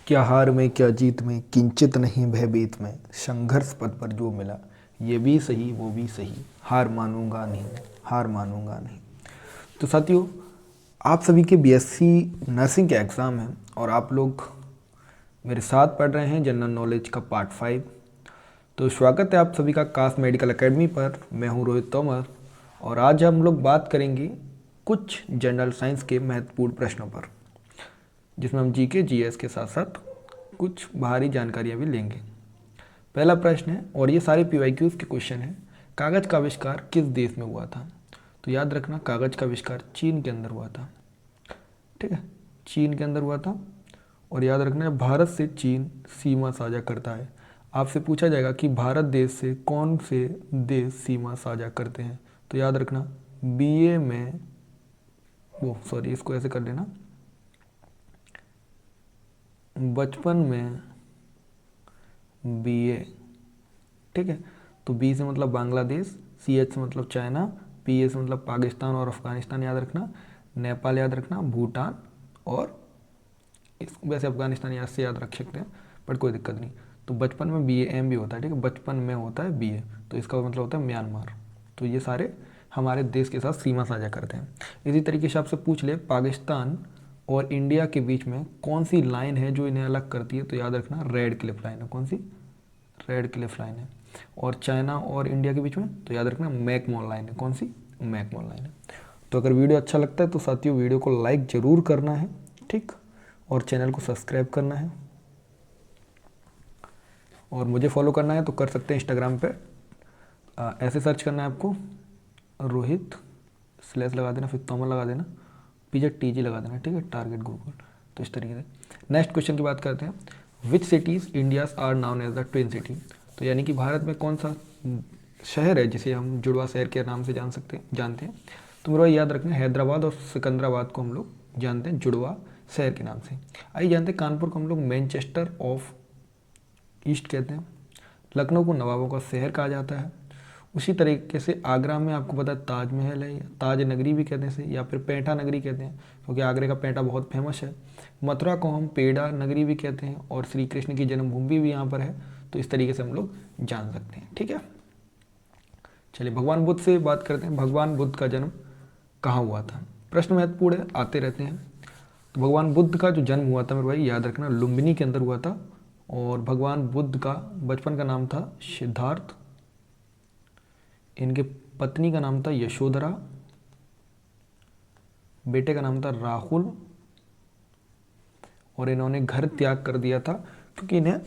क्या हार में क्या जीत में किंचित नहीं भयभीत में, संघर्ष पथ पर जो मिला ये भी सही वो भी सही, हार मानूंगा नहीं, हार मानूंगा नहीं। तो साथियों, आप सभी के बीएससी नर्सिंग के एग्ज़ाम हैं और आप लोग मेरे साथ पढ़ रहे हैं जनरल नॉलेज का पार्ट 5। तो स्वागत है आप सभी का काश मेडिकल एकेडमी पर। मैं हूं रोहित तोमर और आज हम लोग बात करेंगे कुछ जनरल साइंस के महत्वपूर्ण प्रश्नों पर, जिसमें हम जीके जीएस के साथ साथ कुछ बाहरी जानकारियां भी लेंगे। पहला प्रश्न है, और ये सारे पीवाईक्यूज के क्वेश्चन हैं, कागज़ का आविष्कार किस देश में हुआ था? तो याद रखना, कागज़ का आविष्कार चीन के अंदर हुआ था। ठीक है, चीन के अंदर हुआ था। और याद रखना, भारत से चीन सीमा साझा करता है। आपसे पूछा जाएगा कि भारत देश से कौन से देश सीमा साझा करते हैं, तो याद रखना बीए में इसको ऐसे कर लेना, बचपन में बीए। ठीक है, तो बी से मतलब बांग्लादेश, सी एच से मतलब चाइना, पी ए से मतलब पाकिस्तान और अफगानिस्तान याद रखना, नेपाल याद रखना, भूटान, और वैसे अफगानिस्तान याद से याद रख सकते हैं बट कोई दिक्कत नहीं। तो बचपन में बी एम भी होता है। ठीक है, बचपन में होता है बी ए, तो इसका मतलब होता है म्यांमार। तो ये सारे हमारे देश के साथ सीमा साझा करते हैं। इसी तरीके से आपसे पूछ ले, पाकिस्तान और इंडिया के बीच में कौन सी लाइन है जो इन्हें अलग करती है, तो याद रखना रेड क्लिफ लाइन है। कौन सी? रेड क्लिफ लाइन है। और चाइना और इंडिया के बीच में, तो याद रखना मैकमोहन लाइन है। कौन सी? मैकमोहन लाइन है। तो अगर वीडियो अच्छा लगता है तो साथियों वीडियो को लाइक ज़रूर करना है, ठीक, और चैनल को सब्सक्राइब करना है, और मुझे फॉलो करना है तो कर सकते हैं इंस्टाग्राम पे। ऐसे सर्च करना है आपको, रोहित स्लैश लगा देना, फिर तोमर लगा देना, PZTG लगा देना। ठीक है, टारगेट गूगल। तो इस तरीके से नेक्स्ट क्वेश्चन की बात करते हैं। Which cities India's are known as the twin city? तो यानी कि भारत में कौन सा शहर है जिसे हम जुड़वा शहर के नाम से जानते हैं? तो मेरा याद रखना, हैदराबाद और सिकंदराबाद को हम लोग जानते हैं जुड़वा शहर के नाम से। आइए जानते हैं, कानपुर को हम लोग मैनचेस्टर ऑफ ईस्ट कहते हैं। लखनऊ को नवाबों का शहर कहा जाता है। उसी तरीके से आगरा में आपको पता है ताजमहल है, ताज नगरी भी कहते हैं इसे, या फिर पेंटा नगरी कहते हैं क्योंकि आगरे का पेंटा बहुत फेमस है। मथुरा को हम पेड़ा नगरी भी कहते हैं, और श्री कृष्ण की जन्मभूमि भी यहाँ पर है। तो इस तरीके से हम लोग जान सकते हैं। ठीक है, चलिए भगवान बुद्ध से बात करते हैं। भगवान बुद्ध का जन्म कहाँ हुआ था? प्रश्न महत्वपूर्ण है, आते रहते हैं। तो भगवान बुद्ध का जो जन्म हुआ था मेरे भाई, याद रखना लुम्बिनी के अंदर हुआ था। और भगवान बुद्ध का बचपन का नाम था सिद्धार्थ, इनके पत्नी का नाम था यशोधरा, बेटे का नाम था राहुल, और इन्होंने घर त्याग कर दिया था क्योंकि इन्हें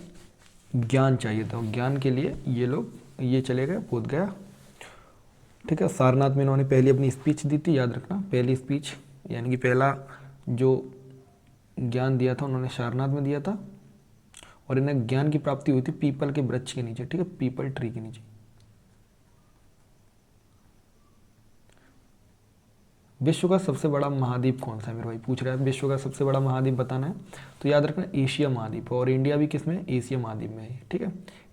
ज्ञान चाहिए था। ज्ञान के लिए ये चले गए बोध गया। ठीक है, सारनाथ में इन्होंने पहली अपनी स्पीच दी थी, याद रखना पहली स्पीच, यानी कि पहला जो ज्ञान दिया था उन्होंने सारनाथ में दिया था। और इन्हें ज्ञान की प्राप्ति हुई थी पीपल के वृक्ष के नीचे। ठीक है, पीपल ट्री के नीचे। विश्व का सबसे बड़ा महाद्वीप कौन सा है मेरे भाई? पूछ रहा है विश्व का सबसे बड़ा महाद्वीप बताना है। तो याद रखना एशिया महाद्वीप, और इंडिया भी किस में? एशिया महाद्वीप में है। ठीक है,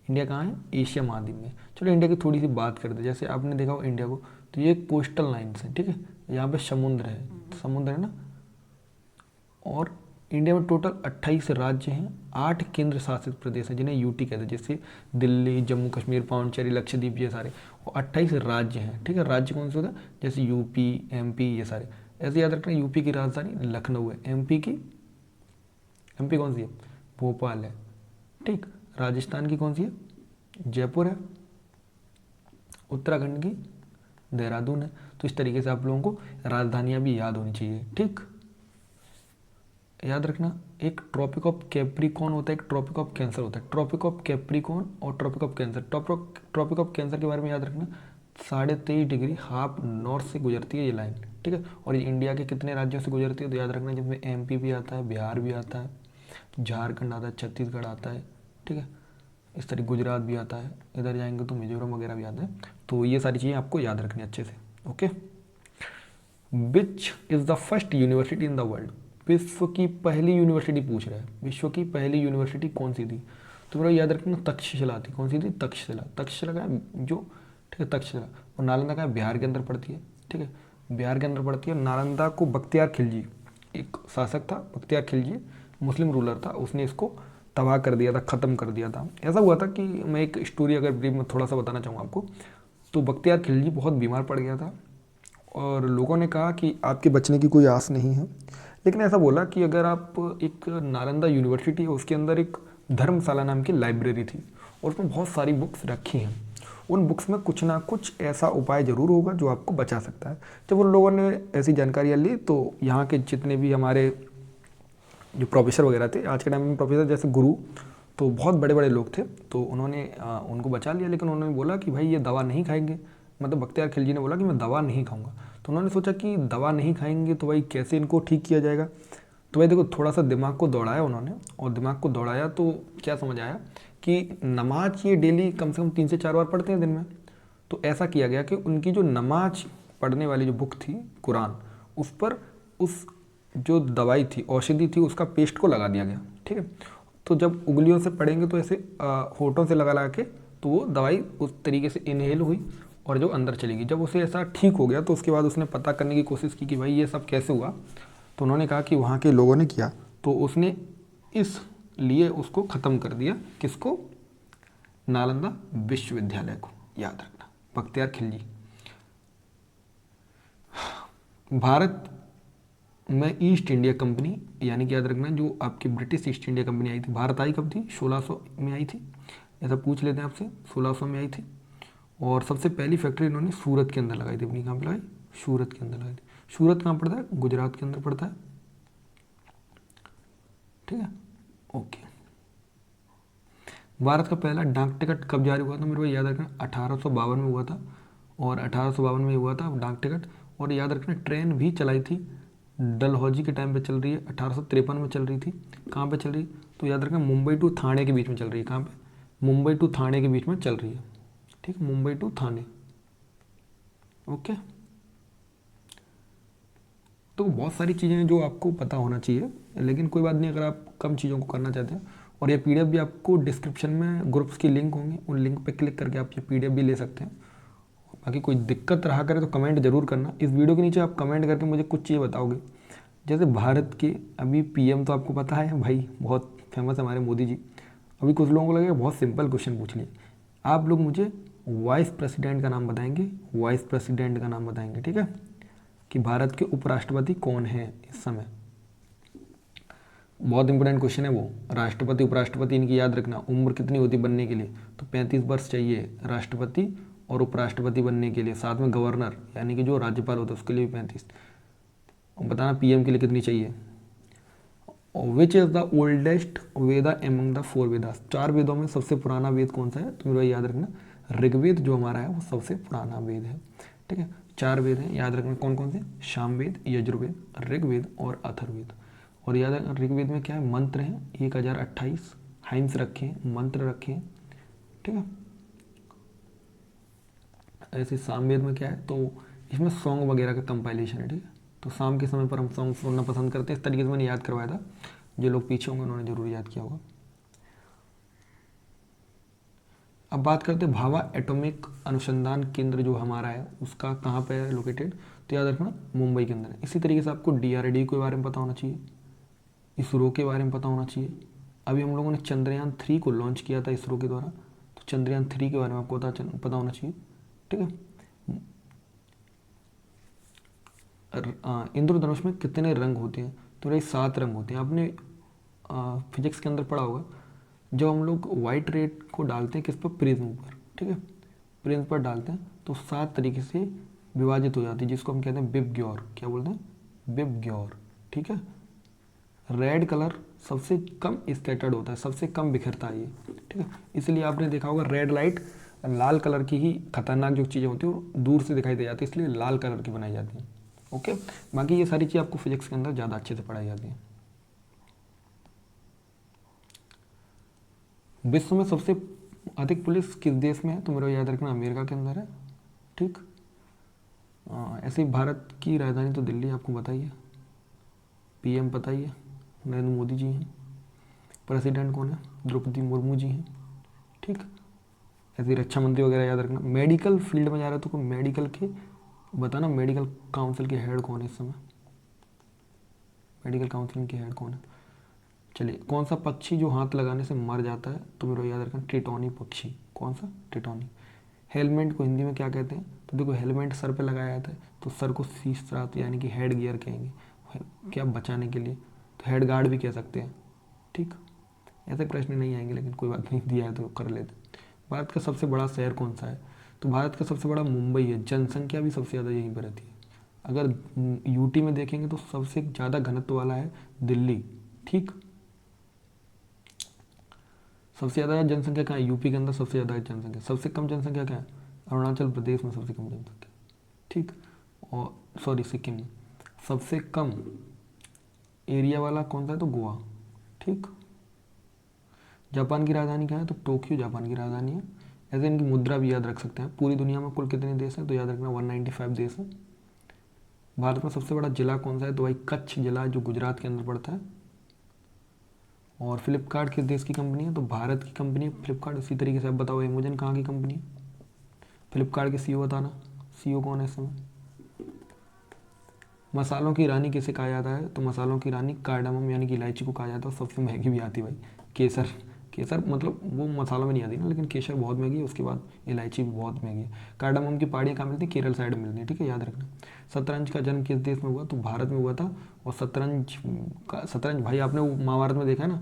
इंडिया कहाँ है? एशिया महाद्वीप में। चलो इंडिया की थोड़ी सी बात करते हैं। जैसे आपने देखा हो इंडिया को, तो ये कोस्टल लाइन्स है। ठीक है, यहाँ पे समुद्र है, समुद्र है ना। और इंडिया में टोटल 28 राज्य हैं, 8 केंद्र शासित प्रदेश हैं जिन्हें यूटी कहते हैं, जैसे दिल्ली, जम्मू कश्मीर, पाउंडचेरी, लक्षद्वीप, ये सारे। और 28 राज्य हैं। ठीक है, राज्य कौन से होते हैं? जैसे यूपी, एमपी, ये सारे। ऐसे याद रखना, यूपी की राजधानी लखनऊ है, एमपी कौन सी है? भोपाल है। ठीक, राजस्थान की कौन सी है? जयपुर है। उत्तराखंड की देहरादून है। तो इस तरीके से आप लोगों को राजधानियाँ भी याद होनी चाहिए। ठीक, याद रखना, एक ट्रॉपिक ऑफ कैप्रिकॉर्न होता है, एक ट्रॉपिक ऑफ कैंसर होता है। ट्रॉपिक ऑफ कैप्रिकॉर्न और Tropic of Cancer. Tropic of Cancer के बारे में याद रखना, 23.5 डिग्री हाफ नॉर्थ से गुजरती है ये लाइन। ठीक है, और ये इंडिया के कितने राज्यों से गुजरती है? तो याद रखना, जिसमें एमपी भी आता है, बिहार भी आता है, झारखंड आता है, छत्तीसगढ़ आता है। ठीक है, इस तरह गुजरात भी आता है, इधर जाएंगे तो मिजोरम वगैरह भी आता है। तो ये सारी चीज़ें आपको याद रखनी अच्छे से। Okay, which is the first university in the world? विश्व की पहली यूनिवर्सिटी पूछ रहा है, विश्व की पहली यूनिवर्सिटी कौन सी थी? तो मेरा याद रखना तक्षशिला थी। कौन सी थी? तक्षशिला। तक्षशिला का जो, ठीक है, तक्षशिला। और नालंदा का बिहार के अंदर पड़ती है। ठीक है, बिहार के अंदर पड़ती है। नालंदा को बख्तियार खिलजी, एक शासक था बख्तियार खिलजी, मुस्लिम रूलर था, उसने इसको तबाह कर दिया था, ख़त्म कर दिया था। ऐसा हुआ था कि मैं एक स्टोरी अगर ब्रीफ में थोड़ा सा बताना चाहूँगा आपको, तो बख्तियार खिलजी बहुत बीमार पड़ गया था और लोगों ने कहा कि आपके बचने की कोई आस नहीं है। लेकिन ऐसा बोला कि अगर आप, एक नालंदा यूनिवर्सिटी है, उसके अंदर एक धर्मशाला नाम की लाइब्रेरी थी और उसमें बहुत सारी बुक्स रखी हैं, उन बुक्स में कुछ ना कुछ ऐसा उपाय ज़रूर होगा जो आपको बचा सकता है। जब उन लोगों ने ऐसी जानकारियाँ ली तो यहाँ के जितने भी हमारे जो प्रोफेसर वगैरह थे, आज के टाइम में प्रोफेसर जैसे गुरु, तो बहुत बड़े बड़े लोग थे, तो उन्होंने उनको बचा लिया। लेकिन उन्होंने बोला कि भाई ये दवा नहीं खाएंगे, मतलब बख्तियार खिलजी ने बोला कि मैं दवा नहीं खाऊंगा। तो उन्होंने सोचा कि दवा नहीं खाएंगे तो भाई कैसे इनको ठीक किया जाएगा। तो भाई देखो, थोड़ा सा दिमाग को दौड़ाया उन्होंने, और दिमाग को दौड़ाया तो क्या समझ आया कि नमाज ये डेली कम से कम 3 से 4 बार पढ़ते हैं दिन में। तो ऐसा किया गया कि उनकी जो नमाज पढ़ने वाली जो बुक थी कुरान, उस पर उस जो दवाई थी, औषधि थी, उसका पेस्ट को लगा दिया गया। ठीक है, तो जब उंगलियों से पढ़ेंगे तो ऐसे होठों से लगा लगा के, तो वो दवाई उस तरीके से इनहेल हुई और जो अंदर चलेगी। जब उसे ऐसा ठीक हो गया तो उसके बाद उसने पता करने की कोशिश की कि भाई ये सब कैसे हुआ। तो उन्होंने कहा कि वहाँ के लोगों ने किया, तो उसने इस लिए उसको ख़त्म कर दिया। किसको? नालंदा विश्वविद्यालय को। याद रखना, बख्तियार खिलजी। भारत में ईस्ट इंडिया कंपनी, यानी कि याद रखना जो आपकी ब्रिटिश ईस्ट इंडिया कंपनी आई थी, भारत आई कब थी? 1600 में आई थी। ऐसा पूछ लेते हैं आपसे, 1600 में आई थी। और सबसे पहली फैक्ट्री इन्होंने सूरत के अंदर लगाई थी। अपनी कहाँ पर लगाई? सूरत के अंदर लगाई थी। सूरत कहाँ पड़ता है? गुजरात के अंदर पड़ता है। ठीक है, ओके। भारत का पहला डाक टिकट कब जारी हुआ था? मेरे को याद रखना 1852 में हुआ था, और 1852 में हुआ था डाक टिकट। और याद रखना ट्रेन भी चलाई थी, डलहौजी के टाइम पे चल रही है, 1853 में चल रही थी। कहाँ पे चल रही? तो याद रखना मुंबई टू थाने के बीच में चल रही है। कहाँ पे? मुंबई टू थाने के बीच में चल रही है। ठीक है, मुंबई टू थाने। ओके, तो बहुत सारी चीज़ें हैं जो आपको पता होना चाहिए, लेकिन कोई बात नहीं अगर आप कम चीज़ों को करना चाहते हैं। और ये पीडीएफ भी आपको डिस्क्रिप्शन में ग्रुप्स की लिंक होंगे, उन लिंक पे क्लिक करके आप ये पीडीएफ भी ले सकते हैं। बाकी कोई दिक्कत रहा करे तो कमेंट जरूर करना। इस वीडियो के नीचे आप कमेंट करके मुझे कुछ चीज़ बताओगे। जैसे भारत के अभी पीएम तो आपको पता है भाई, बहुत फेमस है हमारे मोदी जी। अभी कुछ लोगों को लगेगा बहुत सिंपल क्वेश्चन पूछ लिए, आप लोग मुझे वाइस प्रेसिडेंट का नाम बताएंगे, वाइस प्रेसिडेंट का नाम बताएंगे। ठीक है, कि भारत के उपराष्ट्रपति कौन है इस समय। बहुत इंपॉर्टेंट क्वेश्चन है वो। राष्ट्रपति उपराष्ट्रपति इनकी याद रखना। उम्र कितनी होती बनने के लिए? तो 35 वर्ष चाहिए राष्ट्रपति और उपराष्ट्रपति बनने के लिए। साथ में गवर्नर यानी कि जो राज्यपाल होता है उसके लिए भी 35। और बताना पीएम के लिए कितनी चाहिए। Which is the oldest Veda among the 4 Vedas? 4 वेदों में सबसे पुराना वेद कौन सा है? तो मेरा याद रखना ऋग्वेद जो हमारा है वो सबसे पुराना वेद है। ठीक है, 4 वेद हैं, याद रखना कौन कौन से? सामवेद, यजुर्वेद, ऋग्वेद और अथर्ववेद। और याद रखना ऋग्वेद में क्या है? मंत्र हैं 1028, हाइम्स रखे हैं, मंत्र रखे हैं। ठीक है, ऐसे सामवेद में क्या है? तो इसमें सॉन्ग वगैरह का कंपाइलेशन है। ठीक है, तो शाम के समय पर हम सॉन्ग सुनना पसंद करते हैं। इस तरीके से मैंने याद करवाया था, जो लोग पीछे होंगे उन्होंने जरूर याद किया होगा। अब बात करते हैं भाभा एटॉमिक अनुसंधान केंद्र जो हमारा है उसका कहाँ पे है लोकेटेड? तो याद रखना मुंबई के अंदर है। इसी तरीके से आपको डीआरडीओ के बारे में पता होना चाहिए, इसरो के बारे में पता होना चाहिए। अभी हम लोगों ने चंद्रयान 3 को लॉन्च किया था इसरो के द्वारा, तो चंद्रयान 3 के बारे में आपको पता होना चाहिए। ठीक है, इंद्रधनुष में कितने रंग होते हैं? तो भाई 7 रंग होते हैं। आपने फिजिक्स के अंदर पढ़ा होगा, जब हम लोग वाइट रेड को डालते हैं किस पर? प्रिज्म पर। ठीक है, प्रिज्म पर डालते हैं तो 7 तरीके से विभाजित हो जाती है, जिसको हम कहते हैं बिबग्योर। क्या बोलते हैं? बिबग्योर। ठीक है, रेड कलर सबसे कम स्कैटर्ड होता है, सबसे कम बिखरता है ये। ठीक है, इसलिए आपने देखा होगा रेड लाइट लाल कलर की ही खतरनाक जो चीज़ें होती हैं वो दूर से दिखाई दे जाती है, इसलिए लाल कलर की बनाई जाती है। ओके, बाकी ये सारी चीज़ आपको फिजिक्स के अंदर ज़्यादा अच्छे से पढ़ाई जाती है। विश्व में सबसे अधिक पुलिस किस देश में है? तो मेरा याद रखना अमेरिका के अंदर है। ठीक, ऐसे ही भारत की राजधानी तो दिल्ली आपको बताइए, पीएम पता ही है नरेंद्र मोदी जी हैं। प्रेसिडेंट कौन है? द्रौपदी मुर्मू जी हैं। ठीक, ऐसे ही रक्षा मंत्री वगैरह याद रखना। मेडिकल फील्ड में जा रहे हो तो कोई मेडिकल के बताना, मेडिकल काउंसिल के हेड कौन है इस समय? मेडिकल काउंसिल के हेड कौन है? चलिए, कौन सा पक्षी जो हाथ लगाने से मर जाता है, तो मेरे को याद रखना, टिटौनी पक्षी। कौन सा? टिटौनी। हेलमेट को हिंदी में क्या कहते हैं? तो देखो, हेलमेट सर पे लगाया जाता है तो सर को शीर्षरात यानी कि हेड गियर कहेंगे, क्या बचाने के लिए। तो हेड गार्ड भी कह सकते हैं। ठीक, ऐसे प्रश्न नहीं आएंगे लेकिन कोई बात नहीं, दिया है तो कर लेते। भारत का सबसे बड़ा शहर कौन सा है? तो भारत का सबसे बड़ा मुंबई है, जनसंख्या भी सबसे ज़्यादा यहीं पर रहती है। अगर यूटी में देखेंगे तो सबसे ज़्यादा घनत्व वाला है दिल्ली। ठीक, सबसे ज़्यादा जनसंख्या कहाँ है? यूपी के अंदर सबसे ज़्यादा जनसंख्या। सबसे कम जनसंख्या क्या है? अरुणाचल प्रदेश में सबसे कम जनसंख्या। ठीक, और सॉरी, सिक्किम में। सबसे कम एरिया वाला कौन सा है? तो गोवा। ठीक, जापान की राजधानी क्या है? तो टोक्यो जापान की राजधानी है। ऐसे इनकी मुद्रा भी याद रख सकते हैं। पूरी दुनिया में कुल कितने देश हैं? तो याद रखना 195 देश हैं। भारत में सबसे बड़ा जिला कौन सा है? तो भाई कच्छ जिला, जो गुजरात के अंदर पड़ता है। और फ्लिपकार्ट किस देश की कंपनी है? तो भारत की कंपनी है फ्लिपकार्ट। इसी तरीके से अब बताओ, अमेजन कहाँ की कंपनी है? फ्लिपकार्ट के सीईओ बताना, सीईओ कौन है इस समय? मसालों की रानी किसे कहा जाता है? तो मसालों की रानी कार्डामम यानी कि इलायची को कहा जाता है। और सबसे महंगी भी आती है भाई, केसर। केसर मतलब वो मसालों में नहीं आती ना, लेकिन केसर बहुत महंगी है। उसके बाद इलायची भी बहुत महंगी है। कार्डामम की पहाड़ियाँ कहाँ मिलती है? केरल साइड में मिलती है। ठीक है, याद रखना। शतरंज का जन्म किस देश में हुआ? तो भारत में हुआ था। और शतरंज भाई आपने वो महाभारत में देखा है ना,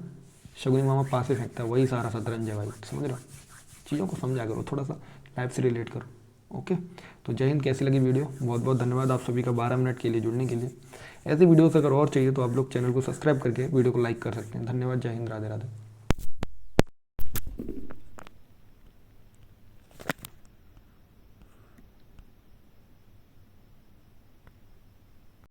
शकुनी मामा पासे फेंकता है, वही सारा शतरंज है भाई। समझ रहे हो? चीज़ों को समझा करो, थोड़ा सा लाइफ से रिलेट करो। ओके, तो जय हिंद। कैसी लगी वीडियो? बहुत बहुत धन्यवाद आप सभी का 12 मिनट के लिए जुड़ने के लिए। ऐसी वीडियोस अगर और चाहिए तो आप लोग चैनल को सब्सक्राइब करके वीडियो को लाइक कर सकते हैं। धन्यवाद। जय हिंद। राधे राधे।